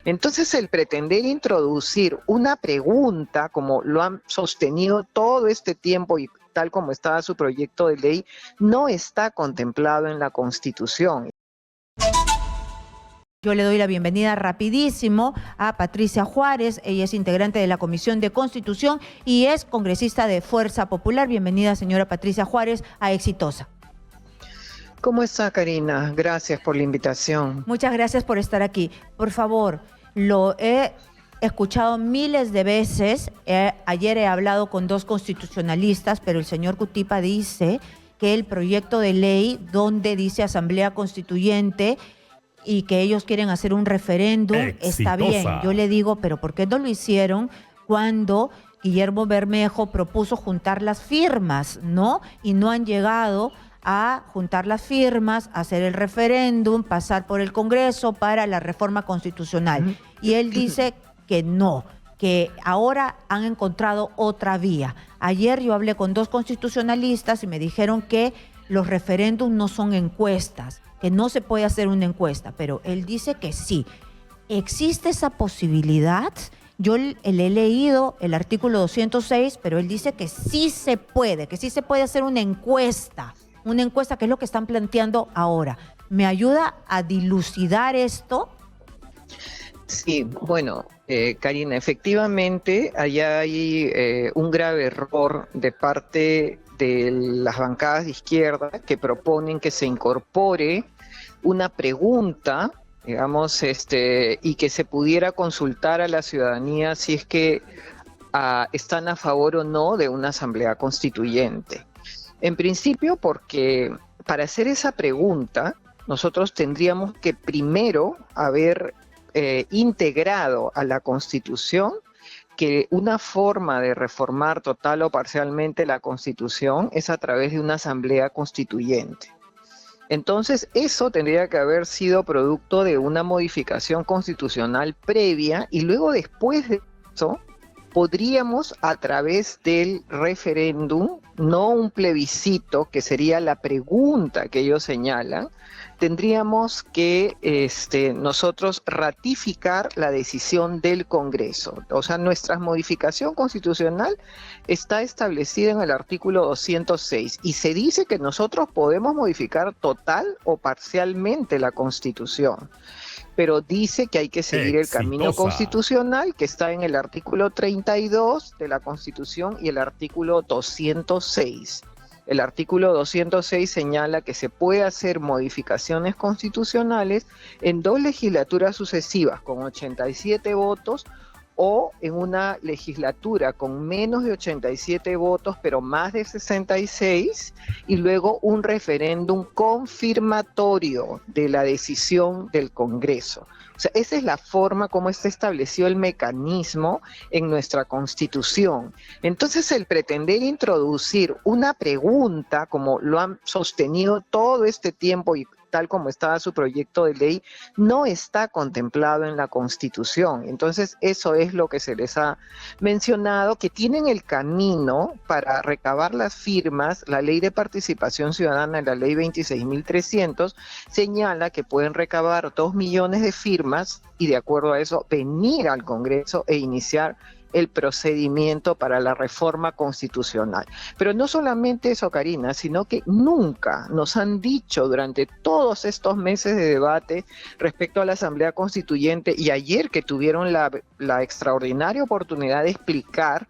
Entonces, el pretender introducir una pregunta, como lo han sostenido todo este tiempo y tal como estaba su proyecto de ley, no está contemplado en la Constitución. Yo le doy la bienvenida rapidísimo a Patricia Juárez. Ella es integrante de la Comisión de Constitución y es congresista de Fuerza Popular. Bienvenida, señora Patricia Juárez, a Exitosa. ¿Cómo está, Karina? Gracias por la invitación. Muchas gracias por estar aquí. Por favor, lo he escuchado miles de veces. Ayer he hablado con dos constitucionalistas, pero el señor Cutipa dice que el proyecto de ley donde dice Asamblea Constituyente y que ellos quieren hacer un referéndum, está bien. Yo le digo, pero ¿por qué no lo hicieron cuando Guillermo Bermejo propuso juntar las firmas, ¿no? Y no han llegado a juntar las firmas, hacer el referéndum, pasar por el Congreso para la reforma constitucional. Y él dice que no, que ahora han encontrado otra vía. Ayer yo hablé con dos constitucionalistas y me dijeron que los referéndums no son encuestas, que no se puede hacer una encuesta, pero él dice que sí. ¿Existe esa posibilidad? Yo le he leído el artículo 206, pero él dice que sí se puede hacer una encuesta que es lo que están planteando ahora. ¿Me ayuda a dilucidar esto? Sí, bueno, Karina, efectivamente, allá hay un grave error de parte de las bancadas de izquierda que proponen que se incorpore una pregunta, digamos, y que se pudiera consultar a la ciudadanía si es que están a favor o no de una asamblea constituyente. En principio, porque para hacer esa pregunta, nosotros tendríamos que primero haber integrado a la Constitución que una forma de reformar total o parcialmente la Constitución es a través de una asamblea constituyente. Entonces, eso tendría que haber sido producto de una modificación constitucional previa y luego después de eso podríamos a través del referéndum, no un plebiscito, que sería la pregunta que ellos señalan, tendríamos que nosotros ratificar la decisión del Congreso. O sea, nuestra modificación constitucional está establecida en el artículo 206 y se dice que nosotros podemos modificar total o parcialmente la Constitución, pero dice que hay que seguir el camino constitucional que está en el artículo 32 de la Constitución y el artículo 206. El artículo 206 señala que se puede hacer modificaciones constitucionales en dos legislaturas sucesivas con 87 votos o en una legislatura con menos de 87 votos, pero más de 66, y luego un referéndum confirmatorio de la decisión del Congreso. O sea, esa es la forma como está establecido el mecanismo en nuestra Constitución. Entonces, el pretender introducir una pregunta, como lo han sostenido todo este tiempo y tal como estaba su proyecto de ley, no está contemplado en la Constitución. Entonces, eso es lo que se les ha mencionado, que tienen el camino para recabar las firmas. La Ley de Participación Ciudadana, la Ley 26.300, señala que pueden recabar 2 millones de firmas y de acuerdo a eso venir al Congreso e iniciar el procedimiento para la reforma constitucional. Pero no solamente eso, Karina, sino que nunca nos han dicho durante todos estos meses de debate respecto a la Asamblea Constituyente y ayer que tuvieron la extraordinaria oportunidad de explicar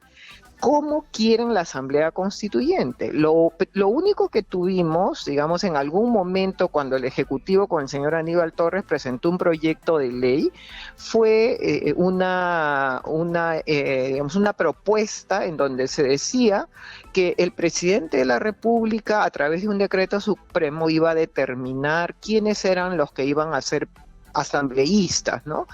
cómo quieren la Asamblea Constituyente. Lo único que tuvimos, digamos, en algún momento cuando el Ejecutivo con el señor Aníbal Torres presentó un proyecto de ley, fue una propuesta en donde se decía que el presidente de la República, a través de un decreto supremo, iba a determinar quiénes eran los que iban a ser asambleístas, ¿no?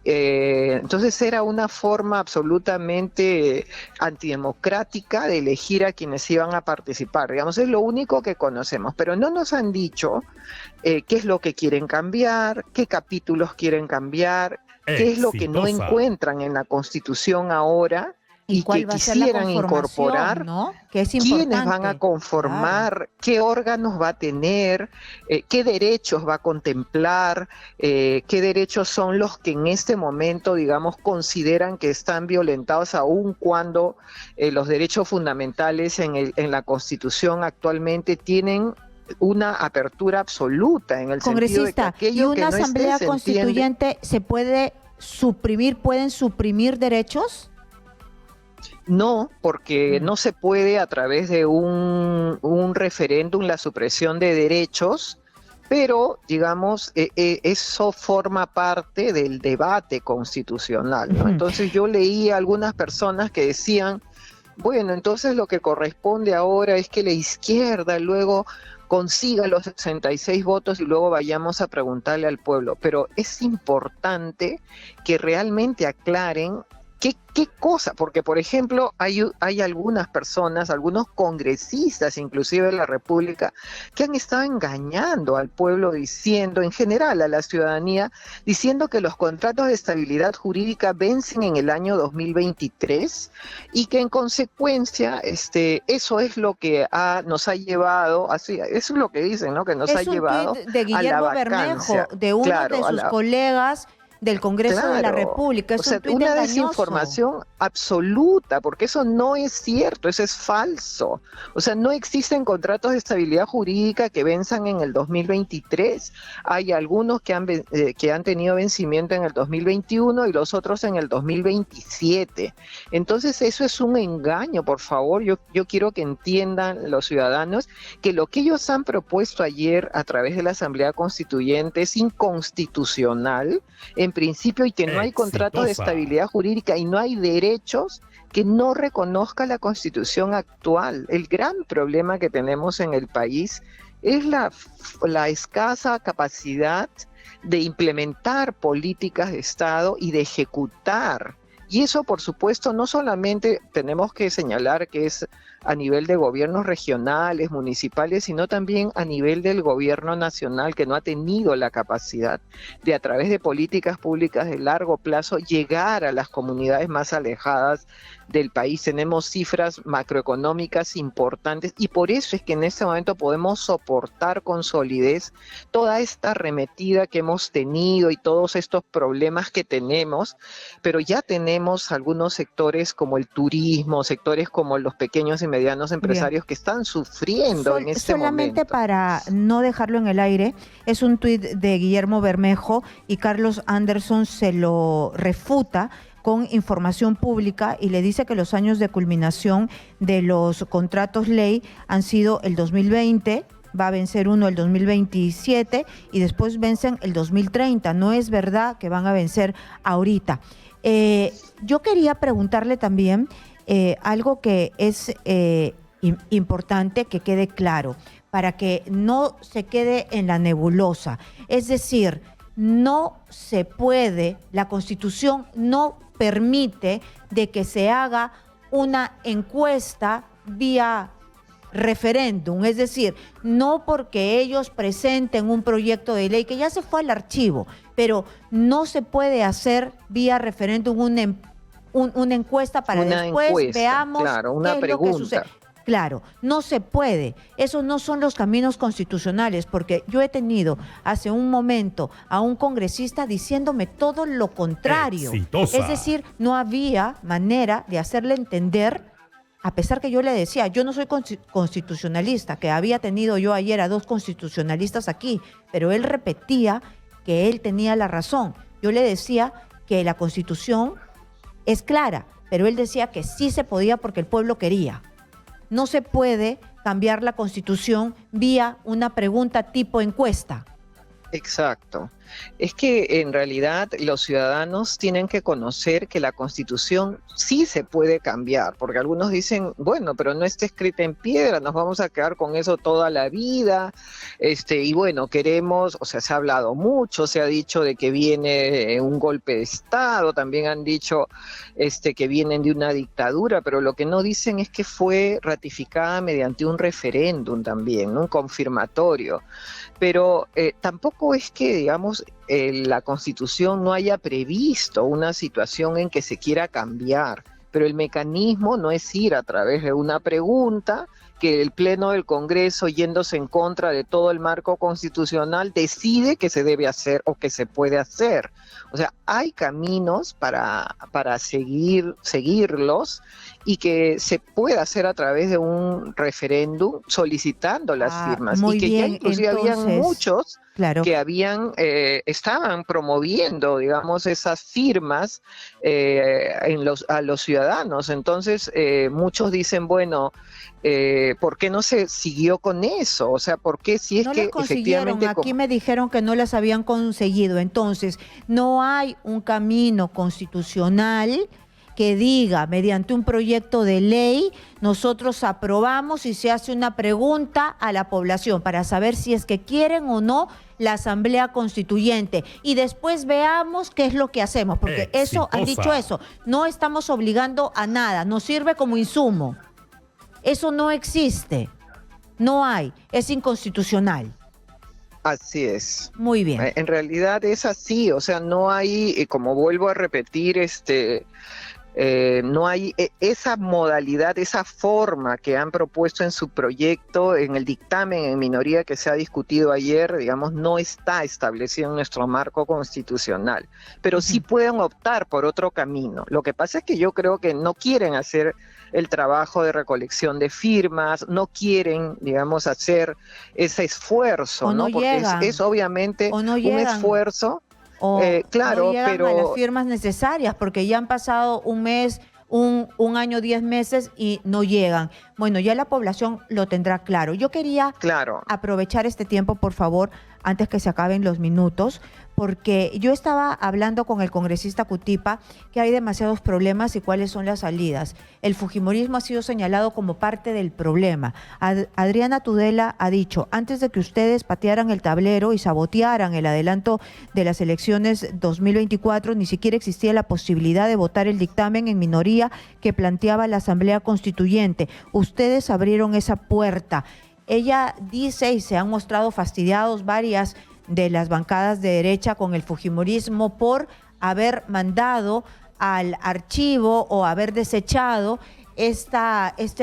Entonces era una forma absolutamente antidemocrática de elegir a quienes iban a participar, digamos, es lo único que conocemos, pero no nos han dicho qué es lo que quieren cambiar, qué capítulos quieren cambiar, qué es lo que no encuentran en la Constitución ahora ¿Y y que cuál va a ser la quisieran conformación, incorporar no? Que es quiénes van a importante. Claro. conformar, qué órganos va a tener, qué derechos va a contemplar, qué derechos son los que en este momento, digamos, consideran que están violentados, aun cuando los derechos fundamentales en la Constitución actualmente tienen una apertura absoluta, en el sentido de que Congresista, ¿y aquello que una no esté asamblea se entiende. constituyente se puede suprimir, pueden suprimir derechos? No, porque Mm. no se puede a través de un referéndum la supresión de derechos, pero digamos, eso forma parte del debate constitucional, ¿no? Ujú. Entonces yo leí a algunas personas que decían, bueno, entonces lo que corresponde ahora es que la izquierda luego consiga los 66 votos y luego vayamos a preguntarle al pueblo. Pero es importante que realmente aclaren qué cosa, porque por ejemplo hay algunas personas, algunos congresistas inclusive de la República, que han estado engañando al pueblo diciendo, en general a la ciudadanía, diciendo que los contratos de estabilidad jurídica vencen en el año 2023 y que en consecuencia eso es lo que nos ha llevado, así, eso es lo que dicen, ¿no? Que nos ha Es un tuit llevado de a la Guillermo Bermejo, vacancia, de uno de claro, sus colegas del Congreso de la claro, República. o Es un sea, tuit una engañoso. desinformación absoluta, porque eso no es cierto, eso es falso. O sea, no existen contratos de estabilidad jurídica que venzan en el 2023. Hay algunos que han tenido vencimiento en el 2021 y los otros en el 2027. Entonces, eso es un engaño, por favor. Yo quiero que entiendan los ciudadanos que lo que ellos han propuesto ayer a través de la Asamblea Constituyente es inconstitucional en principio, y que no hay contratos de Exitosa. estabilidad jurídica y no hay derechos que no reconozca la Constitución actual. El gran problema que tenemos en el país es la escasa capacidad de implementar políticas de Estado y de ejecutar. Y eso, por supuesto, no solamente tenemos que señalar que es a nivel de gobiernos regionales, municipales, sino también a nivel del gobierno nacional, que no ha tenido la capacidad de, a través de políticas públicas de largo plazo, llegar a las comunidades más alejadas del país. Tenemos cifras macroeconómicas importantes y por eso es que en este momento podemos soportar con solidez toda esta arremetida que hemos tenido y todos estos problemas que tenemos, pero ya tenemos algunos sectores como el turismo, sectores como los pequeños y medianos Bien. empresarios que están sufriendo en este Solamente momento. para no dejarlo en el aire, es un tuit de Guillermo Bermejo y Carlos Anderson se lo refuta con información pública y le dice que los años de culminación de los contratos ley han sido el 2020, va a vencer uno el 2027 y después vencen el 2030. No es verdad que van a vencer ahorita. Yo quería preguntarle también algo que es importante que quede claro, para que no se quede en la nebulosa. Es decir, no se puede, la Constitución no permite de que se haga una encuesta vía referéndum, es decir, no porque ellos presenten un proyecto de ley que ya se fue al archivo, pero no se puede hacer vía referéndum una encuesta para Una después encuesta, veamos claro, qué una es lo que sucede. pregunta. Claro, no se puede. Esos no son los caminos constitucionales, porque yo he tenido hace un momento a un congresista diciéndome todo lo contrario. Exitosa. Es decir, no había manera de hacerle entender, a pesar que yo le decía, yo no soy constitucionalista, que había tenido yo ayer a 2 constitucionalistas aquí, pero él repetía que él tenía la razón. Yo le decía que la Constitución es clara, pero él decía que sí se podía porque el pueblo quería. No se puede cambiar la Constitución vía una pregunta tipo encuesta. Exacto. Es que en realidad los ciudadanos tienen que conocer que la Constitución sí se puede cambiar, porque algunos dicen, bueno, pero no está escrita en piedra, nos vamos a quedar con eso toda la vida, y bueno, queremos, o sea, se ha hablado mucho, se ha dicho de que viene un golpe de Estado, también han dicho que vienen de una dictadura, pero lo que no dicen es que fue ratificada mediante un referéndum también, ¿no? Un confirmatorio. Pero tampoco es que, digamos, la Constitución no haya previsto una situación en que se quiera cambiar. pero el mecanismo no es ir a través de una pregunta que el Pleno del Congreso, yéndose en contra de todo el marco constitucional, decide que se debe hacer o que se puede hacer. O sea, hay caminos para seguirlos y que se puede hacer a través de un referéndum solicitando las firmas. Muy y que bien, ya inclusive entonces, habían muchos claro, que estaban promoviendo, digamos, esas firmas a los ciudadanos. Entonces, muchos dicen, bueno, ¿por qué no se siguió con eso? O sea, ¿por qué si es no las que consiguieron. efectivamente... Aquí me dijeron que no las habían conseguido. Entonces, no hay un camino constitucional que diga, mediante un proyecto de ley, nosotros aprobamos y se hace una pregunta a la población para saber si es que quieren o no la Asamblea Constituyente. Y después veamos qué es lo que hacemos, porque eso, han dicho eso, no estamos obligando a nada, nos sirve como insumo. Eso no existe, no hay, es inconstitucional. Así es. Muy bien. En realidad es así, o sea, no hay, como vuelvo a repetir, no hay esa modalidad, esa forma que han propuesto en su proyecto, en el dictamen en minoría que se ha discutido ayer, digamos, no está establecido en nuestro marco constitucional, pero sí pueden optar por otro camino. Lo que pasa es que yo creo que no quieren hacer el trabajo de recolección de firmas, no quieren, digamos, hacer ese esfuerzo, ¿no? Porque es obviamente un esfuerzo. Claro, no llegan pero a las firmas necesarias porque ya han pasado un mes, un año, 10 meses y no llegan. Bueno, ya la población lo tendrá claro. Yo quería aprovechar este tiempo, por favor, antes que se acaben los minutos, porque yo estaba hablando con el congresista Cutipa que hay demasiados problemas y cuáles son las salidas. El fujimorismo ha sido señalado como parte del problema. Adriana Tudela ha dicho, antes de que ustedes patearan el tablero y sabotearan el adelanto de las elecciones 2024, ni siquiera existía la posibilidad de votar el dictamen en minoría que planteaba la Asamblea Constituyente. Ustedes abrieron esa puerta. Ella dice, y se han mostrado fastidiados varias de las bancadas de derecha con el fujimorismo por haber mandado al archivo o haber desechado este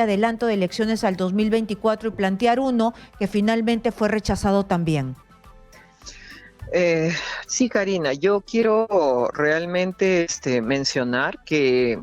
adelanto de elecciones al 2024 y plantear uno que finalmente fue rechazado también. Sí, Karina, yo quiero realmente mencionar que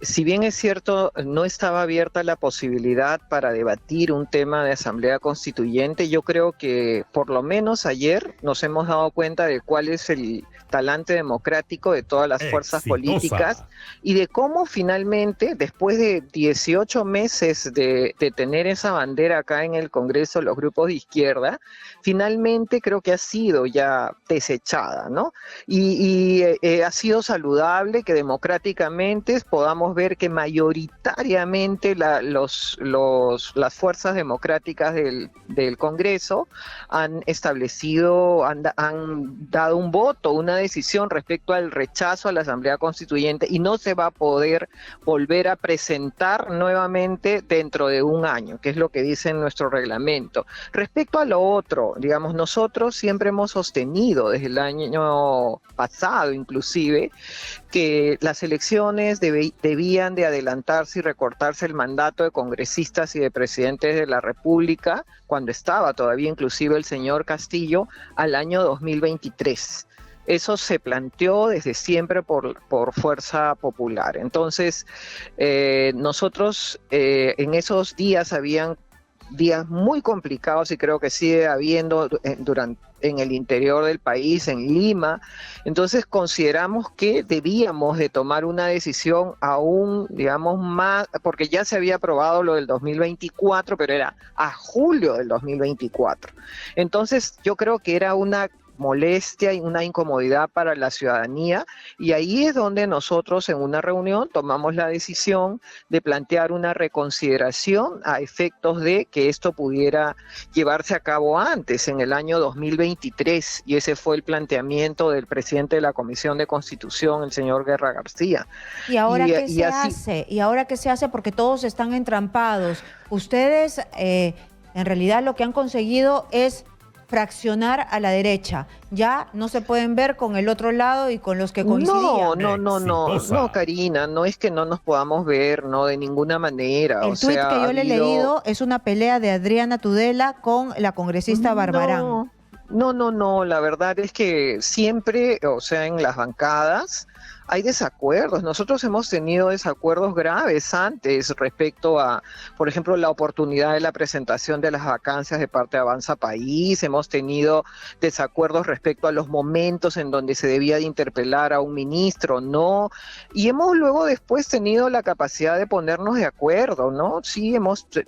si bien es cierto, no estaba abierta la posibilidad para debatir un tema de Asamblea Constituyente, yo creo que por lo menos ayer nos hemos dado cuenta de cuál es el talante democrático de todas las fuerzas políticas y de cómo finalmente, después de 18 meses de tener esa bandera acá en el Congreso, los grupos de izquierda, finalmente creo que ha sido ya desechada, ¿no? Y ha sido saludable que democráticamente podamos ver que mayoritariamente las fuerzas democráticas del Congreso han establecido, han dado un voto, una decisión respecto al rechazo a la Asamblea Constituyente y no se va a poder volver a presentar nuevamente dentro de un año, que es lo que dice en nuestro reglamento. Respecto a lo otro, digamos, nosotros siempre hemos sostenido desde el año pasado inclusive que las elecciones debían de adelantarse y recortarse el mandato de congresistas y de presidentes de la República, cuando estaba todavía inclusive el señor Castillo, al año 2023. Eso se planteó desde siempre por Fuerza Popular. Entonces, nosotros en esos días habían días muy complicados y creo que sigue habiendo en el interior del país, en Lima. Entonces consideramos que debíamos de tomar una decisión aún, digamos, más, porque ya se había aprobado lo del 2024, pero era a julio del 2024. Entonces yo creo que era una molestia y una incomodidad para la ciudadanía, y ahí es donde nosotros en una reunión tomamos la decisión de plantear una reconsideración a efectos de que esto pudiera llevarse a cabo antes, en el año 2023, y ese fue el planteamiento del presidente de la Comisión de Constitución, el señor Guerra García. ¿Y ahora qué se hace? ¿Y ahora qué se hace? Porque todos están entrampados. Ustedes en realidad lo que han conseguido es fraccionar a la derecha. Ya no se pueden ver con el otro lado y con los que coincidían. No, Karina, no es que no nos podamos ver, no, de ninguna manera. El tuit que yo le he leído es una pelea de Adriana Tudela con la congresista Barbarán. No, la verdad es que siempre, o sea, en las bancadas hay desacuerdos. Nosotros hemos tenido desacuerdos graves antes respecto a, por ejemplo, la oportunidad de la presentación de las vacancias de parte de Avanza País. Hemos tenido desacuerdos respecto a los momentos en donde se debía de interpelar a un ministro, ¿no? Y hemos luego después tenido la capacidad de ponernos de acuerdo, ¿no? Sí,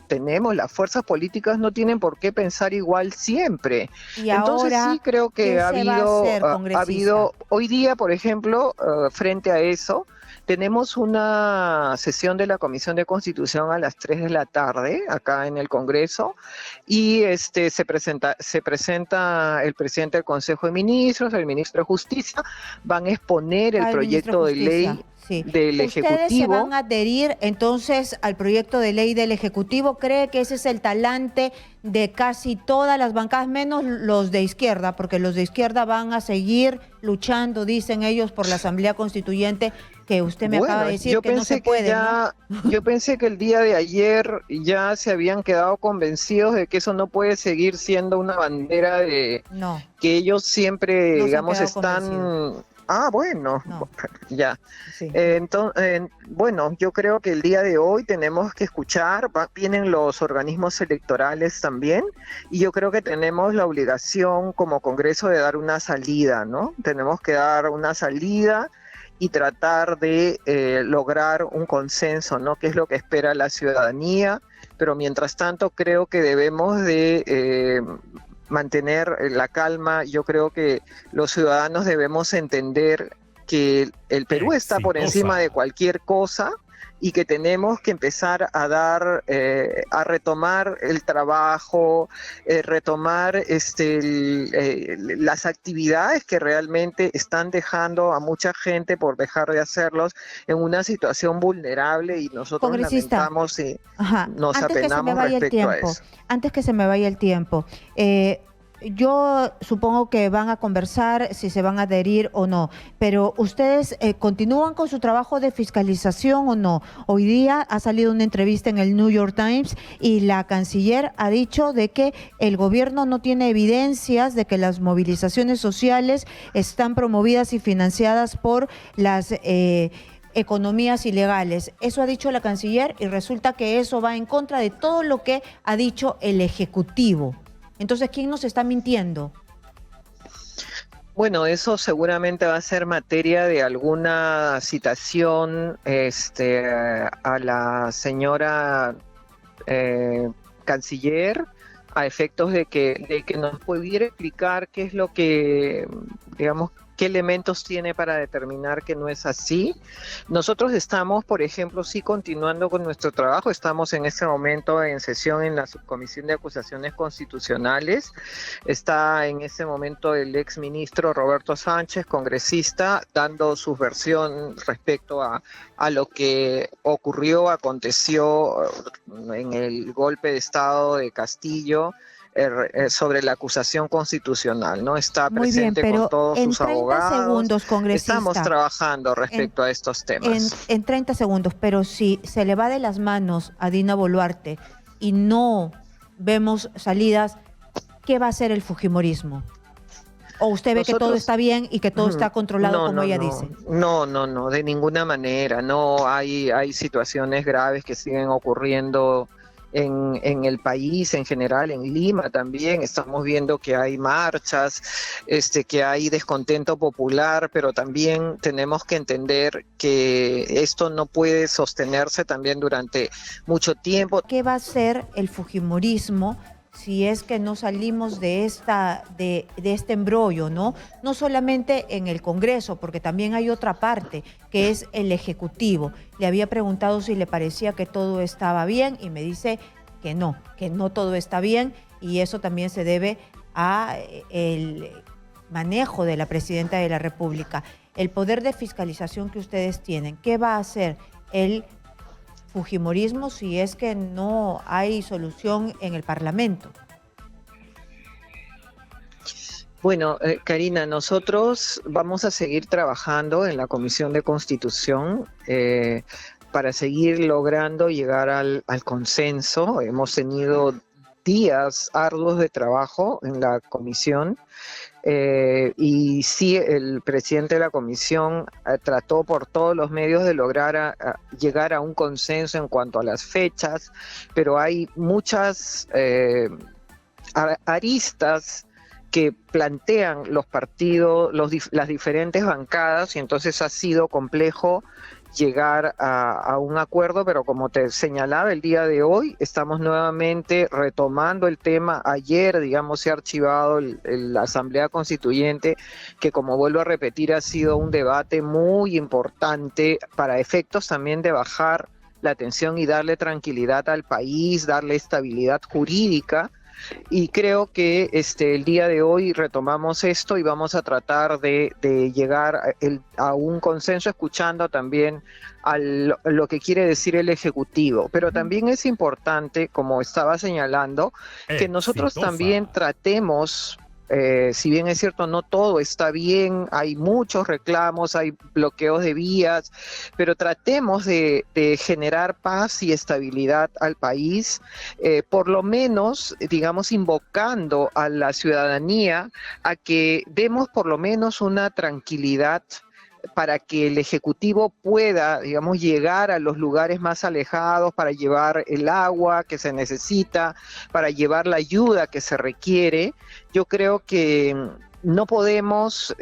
tenemos, las fuerzas políticas no tienen por qué pensar igual siempre. Y Entonces ahora, sí creo que ¿qué se va a hacer, ha congresista? habido, hoy día, por ejemplo, frente a eso, tenemos una sesión de la Comisión de Constitución a las 3 de la tarde, acá en el Congreso, y se presenta el presidente del Consejo de Ministros, el ministro de Justicia, van a exponer el proyecto de ley del Ejecutivo. ¿Ustedes se van a adherir entonces al proyecto de ley del Ejecutivo? ¿Cree que ese es el talante de casi todas las bancadas, menos los de izquierda? Porque los de izquierda van a seguir luchando, dicen ellos, por la Asamblea Constituyente, que usted me acaba de decir que no se puede, ¿no? Yo pensé que el día de ayer ya se habían quedado convencidos de que eso no puede seguir siendo una bandera de que ellos siempre, no digamos, están... Bueno, no. Ya. Sí. Bueno, yo creo que el día de hoy tenemos que escuchar, vienen los organismos electorales también, y yo creo que tenemos la obligación como Congreso de dar una salida, ¿no? Tenemos que dar una salida y tratar de lograr un consenso, ¿no? Que es lo que espera la ciudadanía, pero mientras tanto creo que debemos de mantener la calma. Yo creo que los ciudadanos debemos entender que el Perú está por encima de cualquier cosa y que tenemos que empezar a a retomar el trabajo, retomar las actividades que realmente están dejando a mucha gente por dejar de hacerlos en una situación vulnerable, y nosotros lamentamos y nos apenamos respecto a eso. Antes que se me vaya el tiempo, yo supongo que van a conversar si se van a adherir o no, pero ¿ustedes continúan con su trabajo de fiscalización o no? Hoy día ha salido una entrevista en el New York Times y la canciller ha dicho de que el gobierno no tiene evidencias de que las movilizaciones sociales están promovidas y financiadas por las economías ilegales. Eso ha dicho la canciller y resulta que eso va en contra de todo lo que ha dicho el Ejecutivo. Entonces, ¿quién nos está mintiendo? Bueno, eso seguramente va a ser materia de alguna citación a la señora canciller, a efectos de que nos pudiera explicar qué es lo que, digamos, qué elementos tiene para determinar que no es así. Nosotros estamos, por ejemplo, sí continuando con nuestro trabajo. Estamos en este momento en sesión en la Subcomisión de Acusaciones Constitucionales. Está en este momento el exministro Roberto Sánchez, congresista, dando su versión respecto a lo que aconteció en el golpe de Estado de Castillo, sobre la acusación constitucional, ¿no? Está presente con todos sus abogados. Segundos, congresista, estamos trabajando respecto a estos temas. En 30 segundos, pero si se le va de las manos a Dina Boluarte y no vemos salidas, ¿qué va a hacer el fujimorismo? ¿O usted ve que todo está bien y que todo está controlado como ella dice? No, de ninguna manera. No, hay situaciones graves que siguen ocurriendo en el país en general, en Lima también. Estamos viendo que hay marchas, que hay descontento popular, pero también tenemos que entender que esto no puede sostenerse también durante mucho tiempo. ¿Qué va a hacer el fujimorismo si es que no salimos de este embrollo, ¿no? No solamente en el Congreso, porque también hay otra parte, que es el Ejecutivo. Le había preguntado si le parecía que todo estaba bien y me dice que no todo está bien, y eso también se debe a el manejo de la Presidenta de la República. El poder de fiscalización que ustedes tienen, ¿qué va a hacer el fujimorismo si es que no hay solución en el Parlamento? Bueno, Karina, nosotros vamos a seguir trabajando en la Comisión de Constitución para seguir logrando llegar al consenso. Hemos tenido días arduos de trabajo en la comisión. Y sí, el presidente de la comisión trató por todos los medios de lograr llegar a un consenso en cuanto a las fechas, pero hay muchas aristas que plantean los partidos, las diferentes bancadas, y entonces ha sido complejo llegar a un acuerdo, pero como te señalaba, el día de hoy estamos nuevamente retomando el tema. Ayer, digamos, se ha archivado la Asamblea Constituyente, que, como vuelvo a repetir, ha sido un debate muy importante para efectos también de bajar la tensión y darle tranquilidad al país, darle estabilidad jurídica. Y creo que el día de hoy retomamos esto y vamos a tratar de llegar a un consenso, escuchando también lo que quiere decir el Ejecutivo. Pero también es importante, como estaba señalando, que nosotros también tratemos. Si bien es cierto, no todo está bien, hay muchos reclamos, hay bloqueos de vías, pero tratemos de generar paz y estabilidad al país, por lo menos, digamos, invocando a la ciudadanía a que demos por lo menos una tranquilidad para que el Ejecutivo pueda, digamos, llegar a los lugares más alejados para llevar el agua que se necesita, para llevar la ayuda que se requiere. Yo creo que no podemos,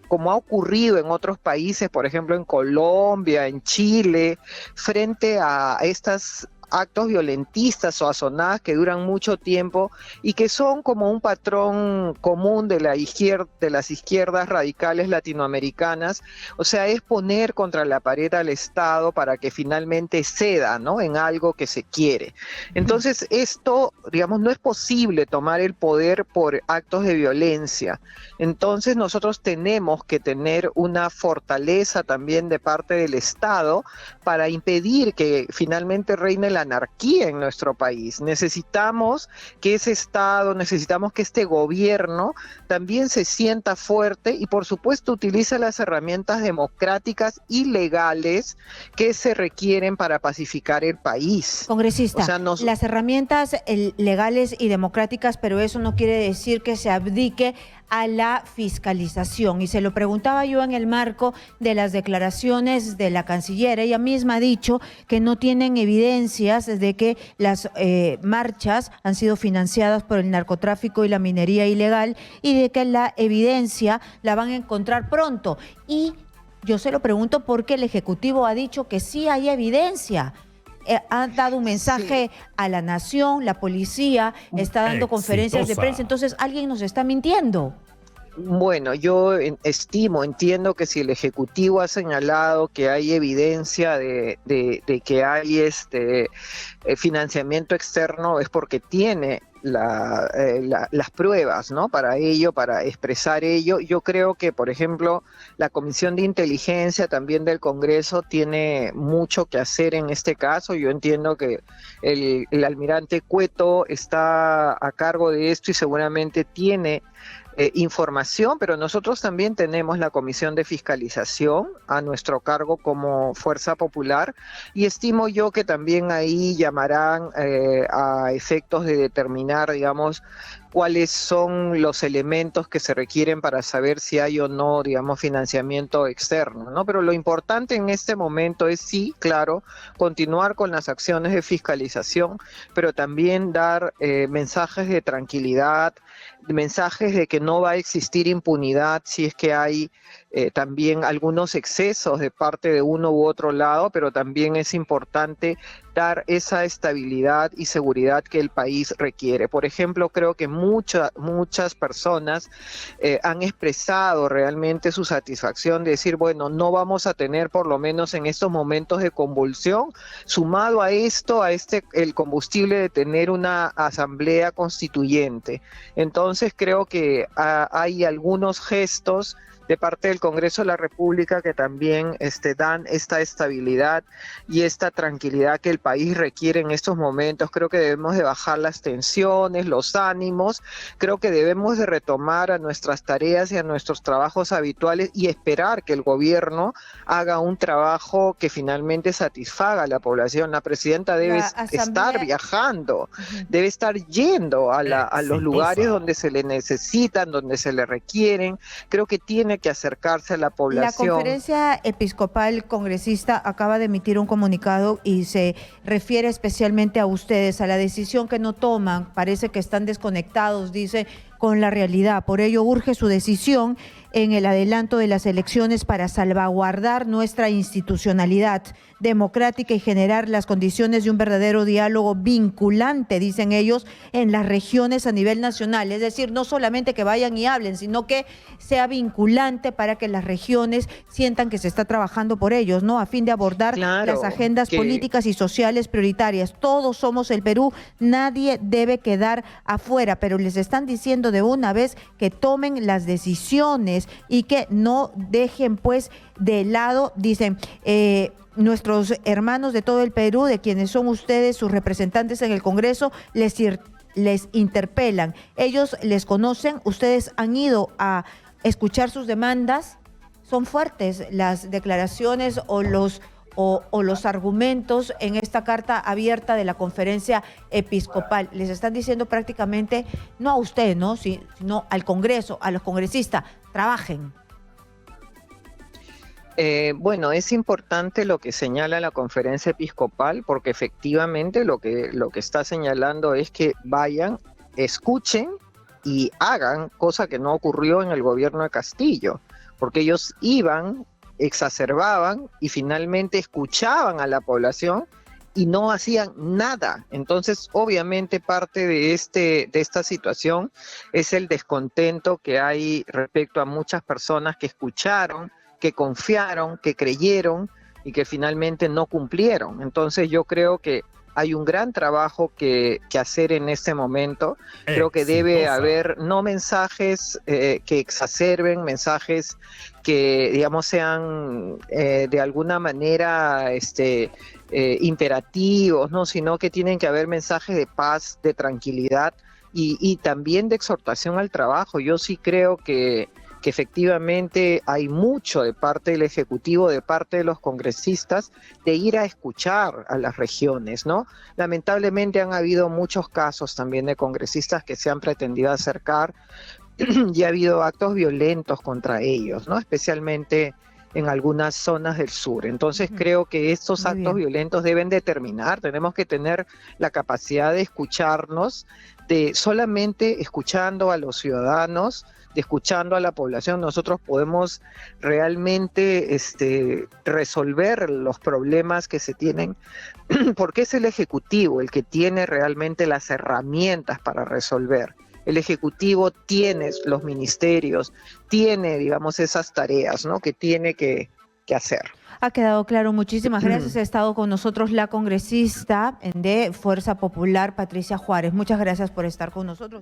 como ha ocurrido en otros países, por ejemplo en Colombia, en Chile, frente a estas actos violentistas o azonadas que duran mucho tiempo y que son como un patrón común de la izquierda, de las izquierdas radicales latinoamericanas. O sea, es poner contra la pared al Estado para que finalmente ceda, ¿no?, en algo que se quiere. Entonces, esto, digamos, no es posible tomar el poder por actos de violencia. Entonces, nosotros tenemos que tener una fortaleza también de parte del Estado para impedir que finalmente reine la anarquía en nuestro país. Necesitamos que ese Estado, necesitamos que este gobierno también se sienta fuerte y, por supuesto, utilice las herramientas democráticas y legales que se requieren para pacificar el país. Congresista, o sea, las herramientas legales y democráticas, pero eso no quiere decir que se abdique a la fiscalización. Y se lo preguntaba yo en el marco de las declaraciones de la canciller. Ella misma ha dicho que no tienen evidencias de que las marchas han sido financiadas por el narcotráfico y la minería ilegal, y de que la evidencia la van a encontrar pronto. Y yo se lo pregunto porque el Ejecutivo ha dicho que sí hay evidencia. Ha dado un mensaje a la nación, la policía está dando conferencias de prensa, entonces alguien nos está mintiendo. Bueno, yo entiendo que si el Ejecutivo ha señalado que hay evidencia de que hay financiamiento externo, es porque tiene las pruebas, ¿no?, para ello, para expresar ello. Yo creo que, por ejemplo, la Comisión de Inteligencia también del Congreso tiene mucho que hacer en este caso. Yo entiendo que el almirante Cueto está a cargo de esto y seguramente tiene información, pero nosotros también tenemos la Comisión de Fiscalización a nuestro cargo como Fuerza Popular, y estimo yo que también ahí llamarán a efectos de determinar, digamos, cuáles son los elementos que se requieren para saber si hay o no, digamos, financiamiento externo, ¿no? Pero lo importante en este momento es, sí, claro, continuar con las acciones de fiscalización, pero también dar mensajes de tranquilidad, mensajes de que no va a existir impunidad si es que hay también algunos excesos de parte de uno u otro lado, pero también es importante dar esa estabilidad y seguridad que el país requiere. Por ejemplo, creo que muchas personas han expresado realmente su satisfacción de decir, bueno, no vamos a tener, por lo menos en estos momentos de convulsión, sumado a esto, el combustible de tener una asamblea constituyente. Entonces creo que hay algunos gestos de parte del Congreso de la República que también dan esta estabilidad y esta tranquilidad que el país requiere en estos momentos. Creo que debemos de bajar las tensiones, los ánimos, creo que debemos de retomar a nuestras tareas y a nuestros trabajos habituales y esperar que el gobierno haga un trabajo que finalmente satisfaga a la población. La presidenta debe estar viajando, debe estar yendo a los lugares donde se le necesitan, donde se le requieren. Creo que tiene que acercarse a la población. La Conferencia Episcopal Congresista acaba de emitir un comunicado y se refiere especialmente a ustedes, a la decisión que no toman. Parece que están desconectados, dice, con la realidad. Por ello urge su decisión en el adelanto de las elecciones para salvaguardar nuestra institucionalidad democrática y generar las condiciones de un verdadero diálogo vinculante, dicen ellos, en las regiones a nivel nacional. Es decir, no solamente que vayan y hablen, sino que sea vinculante para que las regiones sientan que se está trabajando por ellos, ¿no? A fin de abordar las agendas políticas y sociales prioritarias. Todos somos el Perú, nadie debe quedar afuera, pero les están diciendo de una vez que tomen las decisiones y que no dejen pues de lado, dicen, nuestros hermanos de todo el Perú, de quienes son ustedes sus representantes en el Congreso, les interpelan. Ellos les conocen, ustedes han ido a escuchar sus demandas. Son fuertes las declaraciones o los argumentos en esta carta abierta de la Conferencia Episcopal. Les están diciendo prácticamente, no a usted, ¿no?, sino al Congreso, a los congresistas, trabajen. Bueno, es importante lo que señala la Conferencia Episcopal, porque efectivamente lo que está señalando es que vayan, escuchen y hagan, cosa que no ocurrió en el gobierno de Castillo, porque ellos iban, exacerbaban y finalmente escuchaban a la población y no hacían nada. Entonces, obviamente parte de esta situación es el descontento que hay respecto a muchas personas que escucharon, que confiaron, que creyeron y que finalmente no cumplieron. Entonces yo creo que hay un gran trabajo que hacer en este momento. Creo que debe haber no mensajes que exacerben, mensajes que, digamos, sean de alguna manera imperativos, ¿no?, sino que tienen que haber mensajes de paz, de tranquilidad y también de exhortación al trabajo. Yo sí creo que efectivamente hay mucho de parte del Ejecutivo, de parte de los congresistas, de ir a escuchar a las regiones, ¿no? Lamentablemente han habido muchos casos también de congresistas que se han pretendido acercar y ha habido actos violentos contra ellos, ¿no?, especialmente en algunas zonas del sur. Entonces creo que estos actos violentos deben de terminar. Tenemos que tener la capacidad de escucharnos, de solamente escuchando a los ciudadanos, de escuchando a la población, nosotros podemos realmente resolver los problemas que se tienen, porque es el Ejecutivo el que tiene realmente las herramientas para resolver. El Ejecutivo tiene los ministerios, tiene, digamos, esas tareas, ¿no?, que tiene que hacer. Ha quedado claro. Muchísimas gracias. Ha estado con nosotros la congresista de Fuerza Popular, Patricia Juárez. Muchas gracias por estar con nosotros.